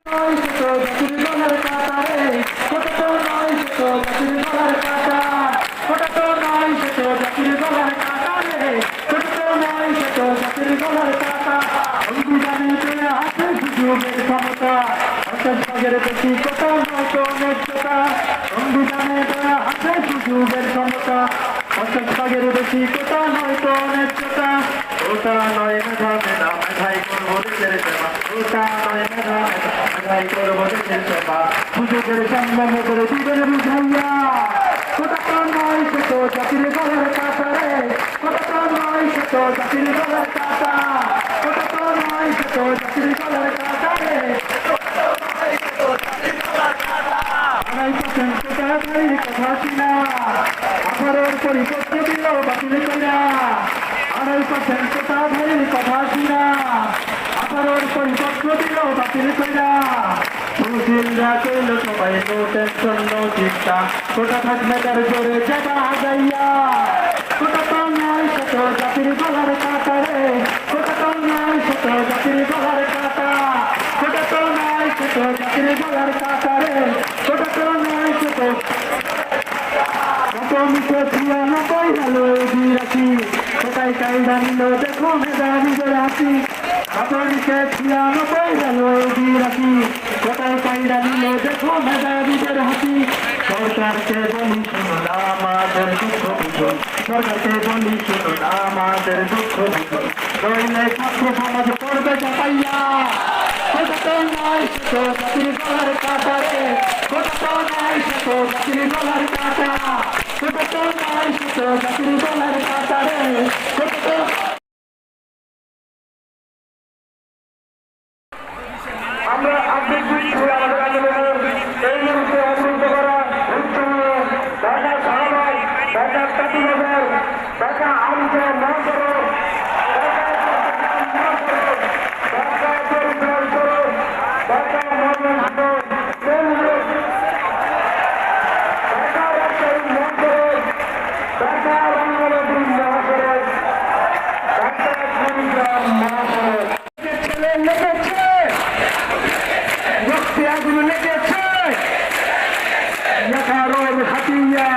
নয় শত জাতির গলার কাটা রে, ওটা তো নয় শত জাতির গলার কাটা, ওটা তো নয় শত জাতির গলার কাটা রে, ওটা তো নয় শত জাতির গলার কাটা। সংবিধানে আছে সুযোগের ক্ষমতা, 50 ভাগের বেশি কোটা নয়তো ন্যায্যতা। সংবিধানে আছে সুযোগের ক্ষমতা, 50 ভাগের বেশি কোটা নয়তো ন্যায্যতা। ওটা নয় মেধা মেধা মেধাই করবো দেশের সেবা, ওটা নয় মেধা মেধা মেধাই করবো দেশের সেবা। সুযোগের সম্মান করে দিবেন বুঝাইয়া, ওটা তো নয় শত জাতির গলার কাটা রে, ওটা তো নয় শত জাতির গলার কাটা, ওটা তো নয় শত জাতির গলার কাটা রে। 2% কোটা ধারির কথা কিনা, 18 পরিপত্র দিল বাতিল কইরা। 2% কোটা ধারির কথা কিনা, 18 পরিপত্র দিল বাতিল কইরা। সুশীলরা কইল সবাই নো টেনশন নো চিন্তা, কোটা থাকবে তার জোরে যাবা যাইয়া। কোটা তো নয় শত জাতির গলার কাটা রে, কোটা তো নয় শত জাতির গলার কাটা, কোটা তো নয় শত জাতির গলার কাটা রে, কোটা তো নয় শত। কমিশে 96 হলো বিরাশি, কোটায় কায়দা নিল দেখো মেধাবীদের হাসি। কমিশে 96 হলো বিরাশি, কোটায় কায়দা নিল দেখো মেধাবীদের হাসি। সরকারকে বলি শুনো না আমাদের দুঃখ বুঝুন, সরকারকে বলি শুনো না আমাদের দুঃখ বুঝুন, নইলে ছাত্র সমাজ করবে চাপাইয়া। কোটা তো নয় শত জাতির গলার কাটা রে, কোটা তো নয় শত জাতির গলার কাটা, কোটা তো নয় শত জাতির গলার কাটা রে, কোটা তো। আমরা আপডেট দিচ্ছি আমাদের আন্দোলনের এই মুহূর্তে অবরুদ্ধ করা হচ্ছে ঢাকা সাহাবাই, ঢাকা কাটিনগর, ঢাকা আমজা মহাসড়ক, লেগেছে হাতিয়া